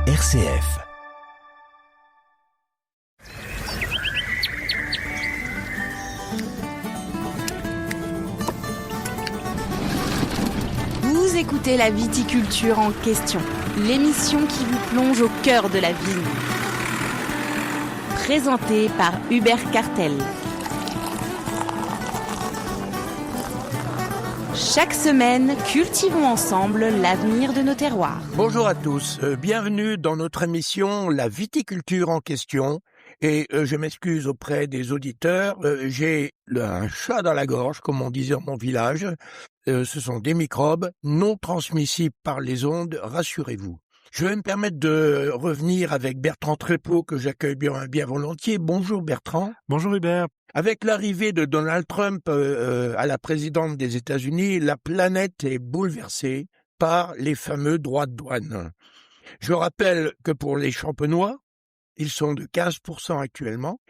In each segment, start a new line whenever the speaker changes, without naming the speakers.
RCF.
Vous écoutez la viticulture en question, l'émission qui vous plonge au cœur de la vigne. Présentée par Hubert Cartel. Chaque semaine, cultivons ensemble l'avenir de nos terroirs.
Bonjour à tous, bienvenue dans notre émission La viticulture en question. Et je m'excuse auprès des auditeurs, j'ai un chat dans la gorge, comme on disait dans mon village. Ce sont des microbes non transmissibles par les ondes, rassurez-vous. Je vais me permettre de revenir avec Bertrand Trépeau, que j'accueille bien volontiers. Bonjour Bertrand.
Bonjour Hubert.
Avec l'arrivée de Donald Trump à la présidence des États-Unis, la planète est bouleversée par les fameux droits de douane. Je rappelle que pour les champenois, ils sont de 15% actuellement.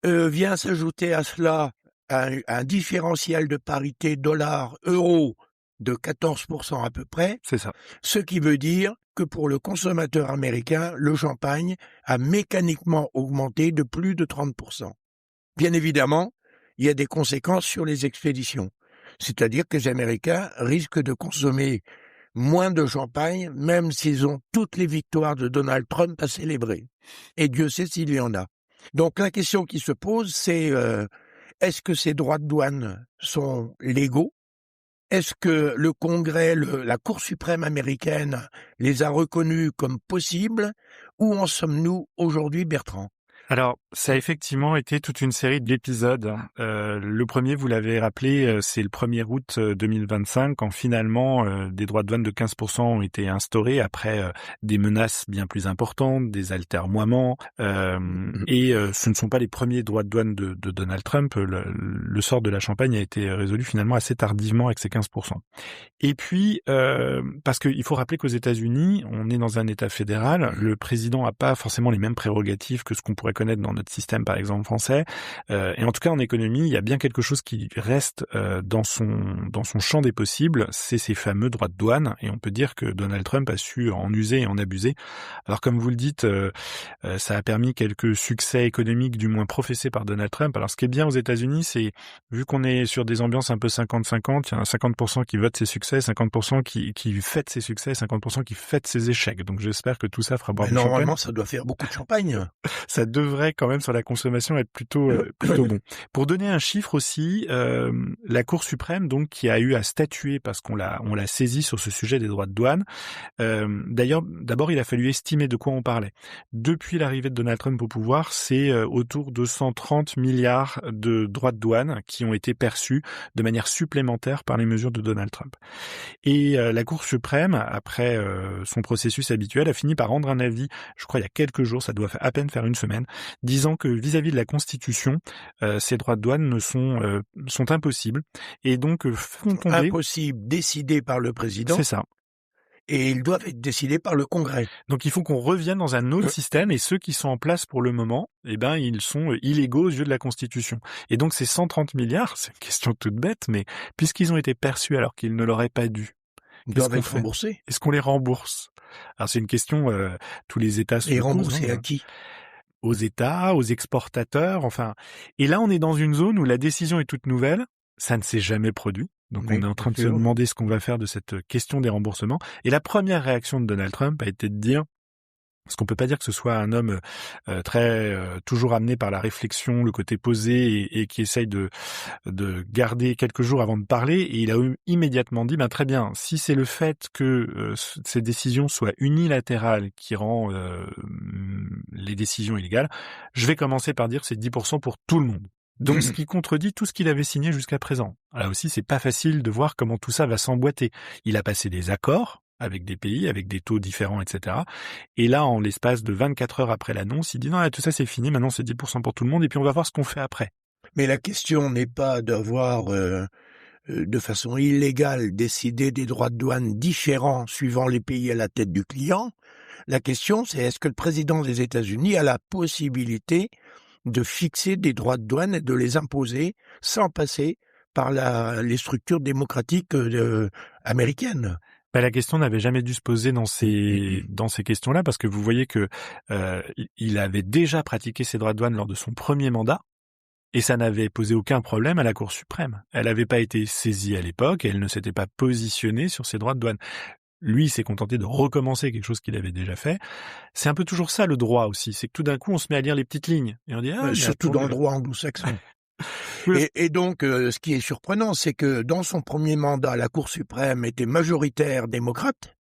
Vient s'ajouter à cela un différentiel de parité dollar-euro de 14% à peu près.
C'est ça.
Ce qui veut dire que pour le consommateur américain, le champagne a mécaniquement augmenté de plus de 30%. Bien évidemment, il y a des conséquences sur les expéditions. C'est-à-dire que les Américains risquent de consommer moins de champagne, même s'ils ont toutes les victoires de Donald Trump à célébrer. Et Dieu sait s'il y en a. Donc la question qui se pose, c'est est-ce que ces droits de douane sont légaux ? Est-ce que le Congrès, la Cour suprême américaine les a reconnus comme possibles ? Où en sommes-nous aujourd'hui, Bertrand ?
Alors, ça a effectivement été toute une série d'épisodes. Le premier, vous l'avez rappelé, c'est le 1er août 2025, quand finalement des droits de douane de 15% ont été instaurés après des menaces bien plus importantes, des atermoiements. Et ce ne sont pas les premiers droits de douane de Donald Trump. Le sort de la Champagne a été résolu finalement assez tardivement avec ces 15%. Et puis, parce qu'il faut rappeler qu'aux États-Unis, on est dans un État fédéral, le président n'a pas forcément les mêmes prérogatives que ce qu'on pourrait connaître dans notre système, par exemple, français. Et en tout cas, en économie, il y a bien quelque chose qui reste dans son champ des possibles, c'est ces fameux droits de douane. Et on peut dire que Donald Trump a su en user et en abuser. Alors, comme vous le dites, ça a permis quelques succès économiques, du moins professés par Donald Trump. Alors, ce qui est bien aux États-Unis, c'est, vu qu'on est sur des ambiances un peu 50-50, il y en a 50% qui votent ses succès, 50% qui fêtent ses succès, 50% qui fêtent ses échecs. Donc, j'espère que tout ça fera boire du champagne.
Normalement, ça doit faire beaucoup de champagne.
Ça devrait quand même sur la consommation être plutôt bon. Pour donner un chiffre aussi, la Cour suprême donc qui a eu à statuer parce qu'on l'a saisi sur ce sujet des droits de douane. D'abord il a fallu estimer de quoi on parlait. Depuis l'arrivée de Donald Trump au pouvoir, c'est autour de 130 milliards de droits de douane qui ont été perçus de manière supplémentaire par les mesures de Donald Trump. Et la Cour suprême, après son processus habituel, a fini par rendre un avis, je crois il y a quelques jours, ça doit à peine faire une semaine, disant que vis-à-vis de la Constitution, ces droits de douane sont impossibles et donc font tomber...
Impossible, décidé par le président.
C'est ça.
Et ils doivent être décidés par le Congrès.
Donc il faut qu'on revienne dans un autre système et ceux qui sont en place pour le moment, eh ben ils sont illégaux aux yeux de la Constitution. Et donc ces 130 milliards, c'est une question toute bête, mais puisqu'ils ont été perçus alors qu'ils ne l'auraient pas dû,
ils doivent être remboursés.
Est-ce qu'on les rembourse ? Alors c'est une question, tous les États se posent.
Et remboursés à qui ?
Aux États, aux exportateurs, enfin. Et là, on est dans une zone où la décision est toute nouvelle, ça ne s'est jamais produit. Donc on est en train de se demander ce qu'on va faire de cette question des remboursements. Et la première réaction de Donald Trump a été de dire, parce qu'on peut pas dire que ce soit un homme toujours amené par la réflexion, le côté posé et qui essaye de garder quelques jours avant de parler. Et il a immédiatement dit, très bien, si c'est le fait que ces décisions soient unilatérales qui rend les décisions illégales, je vais commencer par dire c'est 10% pour tout le monde. Donc, ce qui contredit tout ce qu'il avait signé jusqu'à présent. Là aussi, c'est pas facile de voir comment tout ça va s'emboîter. Il a passé des accords avec des pays, avec des taux différents, etc. Et là, en l'espace de 24 heures après l'annonce, il dit non, tout ça c'est fini, maintenant c'est 10% pour tout le monde, et puis on va voir ce qu'on fait après.
Mais la question n'est pas d'avoir de façon illégale décidé des droits de douane différents suivant les pays à la tête du client. La question, c'est est-ce que le président des États-Unis a la possibilité de fixer des droits de douane et de les imposer sans passer par les structures démocratiques américaines.
La question n'avait jamais dû se poser dans ces questions-là, parce que vous voyez que il avait déjà pratiqué ses droits de douane lors de son premier mandat, et ça n'avait posé aucun problème à la Cour suprême. Elle n'avait pas été saisie à l'époque, et elle ne s'était pas positionnée sur ses droits de douane. Lui, il s'est contenté de recommencer quelque chose qu'il avait déjà fait. C'est un peu toujours ça, le droit aussi. C'est que tout d'un coup, on se met à lire les petites lignes. Et on dit,
surtout dans le droit anglo-saxon. Et donc, ce qui est surprenant, c'est que dans son premier mandat, la Cour suprême était majoritaire démocrate.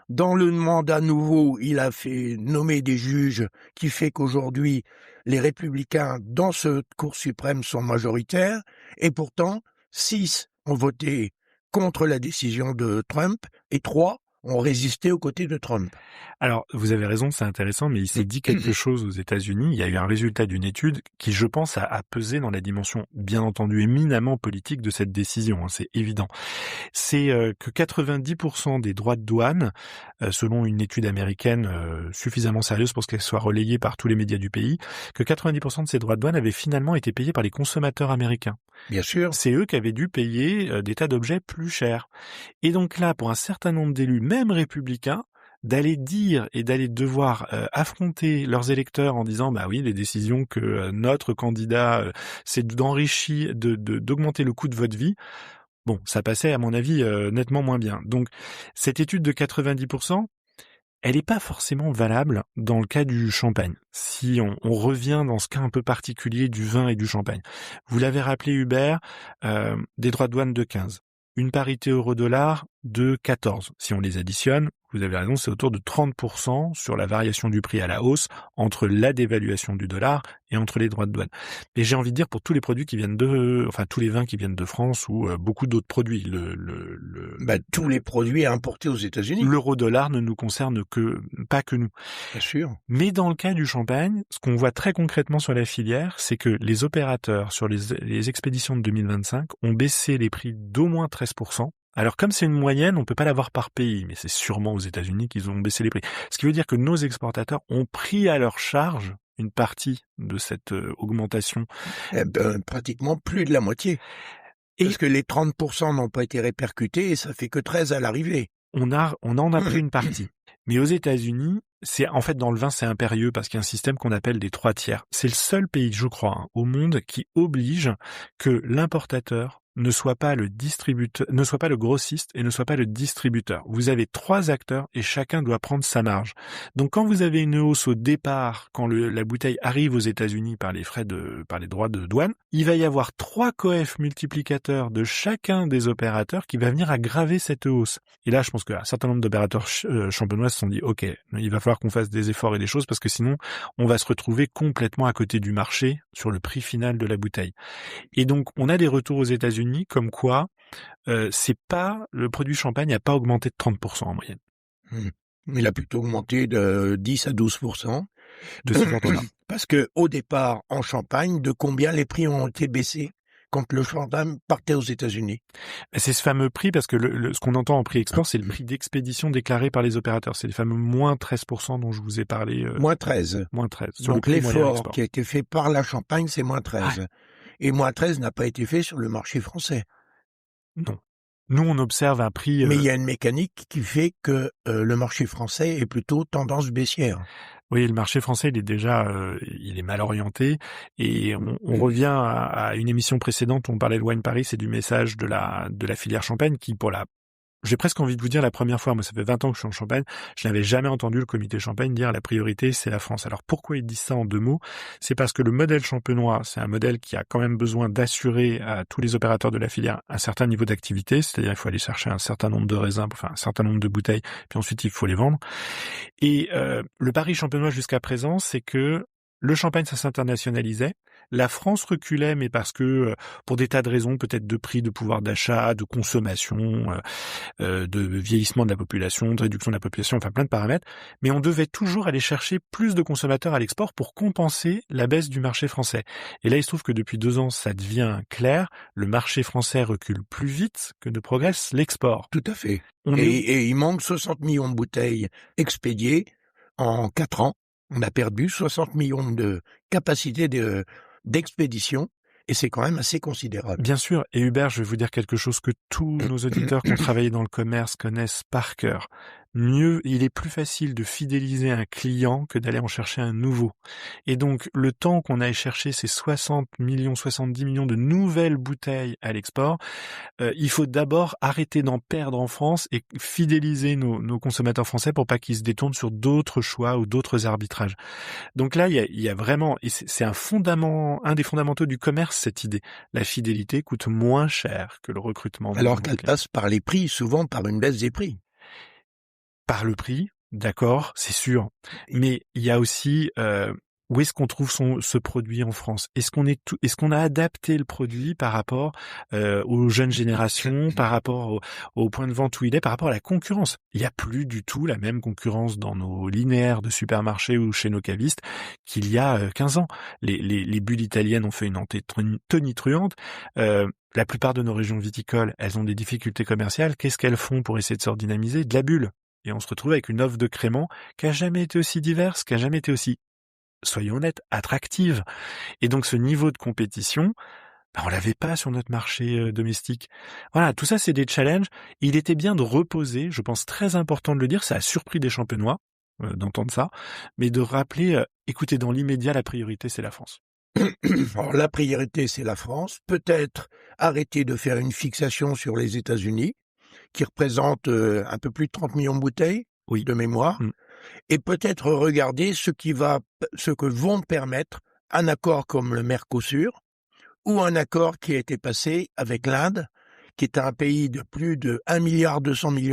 Dans le mandat nouveau, il a fait nommer des juges, qui fait qu'aujourd'hui, les républicains dans cette Cour suprême sont majoritaires. Et pourtant, 6 ont voté contre la décision de Trump et 3 ont résisté aux côtés de Trump.
Alors, vous avez raison, c'est intéressant, mais il s'est dit quelque chose aux États-Unis. Il y a eu un résultat d'une étude qui, je pense, a pesé dans la dimension, bien entendu, éminemment politique de cette décision, c'est évident. C'est que 90% des droits de douane, selon une étude américaine suffisamment sérieuse pour qu'elle soit relayée par tous les médias du pays, que 90% de ces droits de douane avaient finalement été payés par les consommateurs américains.
Bien sûr.
C'est eux qui avaient dû payer des tas d'objets plus chers. Et donc là, pour un certain nombre d'élus, même républicains, d'aller dire et d'aller devoir affronter leurs électeurs en disant bah oui, les décisions que notre candidat c'est d'enrichir, d'augmenter le coût de votre vie, bon, ça passait à mon avis nettement moins bien. Donc cette étude de 90%, elle n'est pas forcément valable dans le cas du champagne. Si on revient dans ce cas un peu particulier du vin et du champagne. Vous l'avez rappelé Hubert, des droits de douane de 15. Une parité euro-dollar de 14. Si on les additionne, vous avez raison, c'est autour de 30% sur la variation du prix à la hausse entre la dévaluation du dollar et entre les droits de douane. Et j'ai envie de dire pour tous les produits qui viennent tous les vins qui viennent de France ou beaucoup d'autres produits.
Tous les produits importés aux États-Unis.
L'euro-dollar ne nous concerne pas que nous.
Bien sûr.
Mais dans le cas du champagne, ce qu'on voit très concrètement sur la filière, c'est que les opérateurs sur les expéditions de 2025 ont baissé les prix d'au moins 13%. Alors comme c'est une moyenne, on peut pas l'avoir par pays, mais c'est sûrement aux États-Unis qu'ils ont baissé les prix. Ce qui veut dire que nos exportateurs ont pris à leur charge une partie de cette augmentation.
Pratiquement plus de la moitié. Parce que les 30% n'ont pas été répercutés et ça fait que 13 à l'arrivée.
On en a pris une partie. Mais aux États-Unis, en fait dans le vin c'est impérieux parce qu'il y a un système qu'on appelle des 3 tiers. C'est le seul pays, je crois, au monde qui oblige que l'importateur ne soit pas le distributeur, ne soit pas le grossiste et ne soit pas le distributeur. Vous avez 3 acteurs et chacun doit prendre sa marge. Donc quand vous avez une hausse au départ, quand la bouteille arrive aux États-Unis par les droits de douane, il va y avoir 3 coefs multiplicateurs de chacun des opérateurs qui va venir aggraver cette hausse. Et là, je pense qu'un certain nombre d'opérateurs champenois se sont dit, ok, il va falloir qu'on fasse des efforts et des choses parce que sinon, on va se retrouver complètement à côté du marché sur le prix final de la bouteille. Et donc, on a des retours aux États-Unis comme quoi le produit champagne n'a pas augmenté de 30% en moyenne.
Il a plutôt augmenté de 10 à 12%.
De ce ordre-là.
Parce que au départ, en Champagne, de combien les prix ont été baissés quand le champagne partait aux États-Unis?
C'est ce fameux prix, parce que ce qu'on entend en prix export, c'est le prix d'expédition déclaré par les opérateurs. C'est les fameux moins 13% dont je vous ai parlé.
Moins 13.
Moins 13.
Donc l'effort qui a été fait par la Champagne, c'est moins 13. Ah. Et moins 13 n'a pas été fait sur le marché français.
Non. Nous, on observe un prix...
Mais il y a une mécanique qui fait que le marché français est plutôt tendance baissière.
Oui, le marché français, il est mal orienté. Et on revient à une émission précédente où on parlait de Wine Paris, c'est du message de la filière champagne qui, j'ai presque envie de vous dire la première fois, moi ça fait 20 ans que je suis en Champagne, je n'avais jamais entendu le comité Champagne dire la priorité c'est la France. Alors pourquoi ils disent ça en 2 mots? C'est parce que le modèle champenois, c'est un modèle qui a quand même besoin d'assurer à tous les opérateurs de la filière un certain niveau d'activité, c'est-à-dire il faut aller chercher un certain nombre de raisins, enfin un certain nombre de bouteilles, puis ensuite il faut les vendre. Et le pari champenois jusqu'à présent, c'est que le champagne, ça s'internationalisait. La France reculait, mais parce que, pour des tas de raisons, peut-être de prix, de pouvoir d'achat, de consommation, de vieillissement de la population, de réduction de la population, enfin plein de paramètres. Mais on devait toujours aller chercher plus de consommateurs à l'export pour compenser la baisse du marché français. Et là, il se trouve que depuis 2 ans, ça devient clair. Le marché français recule plus vite que ne progresse l'export.
Tout à fait. Et il manque 60 millions de bouteilles expédiées en 4 ans. On a perdu 60 millions de capacité d'expédition Et c'est quand même assez considérable.
Bien sûr. Et Hubert, je vais vous dire quelque chose que tous nos auditeurs qui ont travaillé dans le commerce connaissent par cœur. Il est plus facile de fidéliser un client que d'aller en chercher un nouveau. Et donc, le temps qu'on aille chercher ces 60 millions, 70 millions de nouvelles bouteilles à l'export, il faut d'abord arrêter d'en perdre en France et fidéliser nos consommateurs français pour pas qu'ils se détournent sur d'autres choix ou d'autres arbitrages. Donc là, il y a vraiment, et c'est un des fondamentaux du commerce, cette idée. La fidélité coûte moins cher que le recrutement.
Alors qu'elle passe par les prix, souvent par une baisse des prix.
Par le prix, d'accord, c'est sûr. Mais il y a aussi où est-ce qu'on trouve ce produit en France ? Est-ce qu'on a adapté le produit par rapport aux jeunes générations, par rapport au point de vente où il est, par rapport à la concurrence ? Il n'y a plus du tout la même concurrence dans nos linéaires de supermarchés ou chez nos cavistes qu'il y a 15 ans. Les bulles italiennes ont fait une entrée tonitruante. La plupart de nos régions viticoles, elles ont des difficultés commerciales. Qu'est-ce qu'elles font pour essayer de se redynamiser ? De la bulle. Et on se retrouve avec une offre de crémant qui a jamais été aussi diverse, qui a jamais été aussi, soyons honnêtes, attractive. Et donc ce niveau de compétition, on l'avait pas sur notre marché domestique. Voilà, tout ça c'est des challenges. Il était bien de reposer, je pense très important de le dire, ça a surpris des champenois d'entendre ça, mais de rappeler, écoutez, dans l'immédiat, la priorité c'est la France.
Alors, la priorité c'est la France. Peut-être arrêter de faire une fixation sur les États-Unis, qui représente un peu plus de 30 millions de bouteilles de mémoire, et peut-être regarder ce que vont permettre un accord comme le Mercosur, ou un accord qui a été passé avec l'Inde, qui est un pays de plus de 1,2 milliard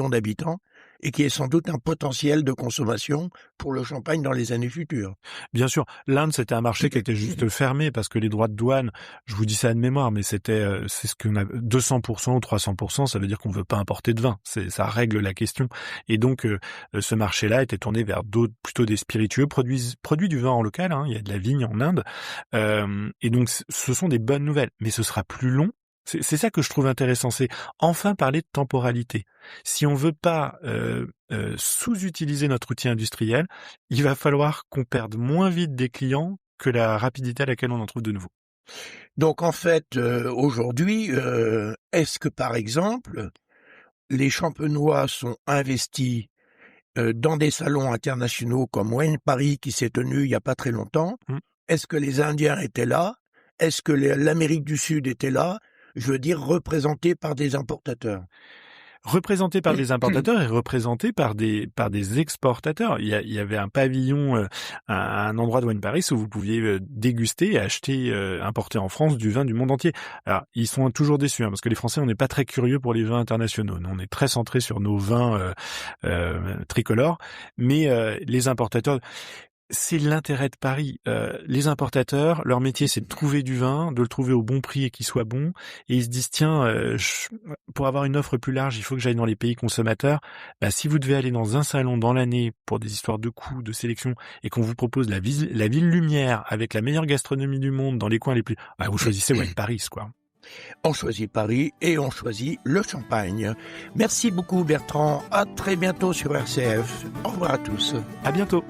d'habitants, et qui est sans doute un potentiel de consommation pour le champagne dans les années futures.
Bien sûr, l'Inde c'était un marché qui était juste fermé parce que les droits de douane, je vous dis ça de mémoire, mais c'est ce qu'on a 200% ou 300%, ça veut dire qu'on veut pas importer de vin, ça règle la question. Et donc ce marché-là était tourné vers d'autres, plutôt des spiritueux, produit du vin en local, il y a de la vigne en Inde, et donc ce sont des bonnes nouvelles, mais ce sera plus long. C'est ça que je trouve intéressant, c'est enfin parler de temporalité. Si on veut pas sous-utiliser notre outil industriel, il va falloir qu'on perde moins vite des clients que la rapidité à laquelle on en trouve de nouveaux.
Donc en fait, aujourd'hui, est-ce que par exemple, les champenois sont investis dans des salons internationaux comme Wine Paris qui s'est tenu il y a pas très longtemps? Est-ce que les Indiens étaient là? Est-ce que l'Amérique du Sud était là? Je veux dire, représenté par des importateurs.
Représenté par des importateurs et représenté par des exportateurs. Il y avait un pavillon à un endroit de Wine Paris où vous pouviez déguster et acheter, importer en France du vin du monde entier. Alors, ils sont toujours déçus, parce que les Français, on n'est pas très curieux pour les vins internationaux. Nous, on est très centrés sur nos vins tricolores, mais les importateurs... C'est l'intérêt de Paris. Les importateurs, leur métier, c'est de trouver du vin, de le trouver au bon prix et qu'il soit bon. Et ils se disent, tiens, pour avoir une offre plus large, il faut que j'aille dans les pays consommateurs. Si vous devez aller dans un salon dans l'année pour des histoires de coûts, de sélection, et qu'on vous propose la ville lumière avec la meilleure gastronomie du monde dans les coins les plus... vous choisissez Wine Paris, quoi.
On choisit Paris et on choisit le champagne. Merci beaucoup Bertrand. À très bientôt sur RCF. Au revoir à tous.
À bientôt.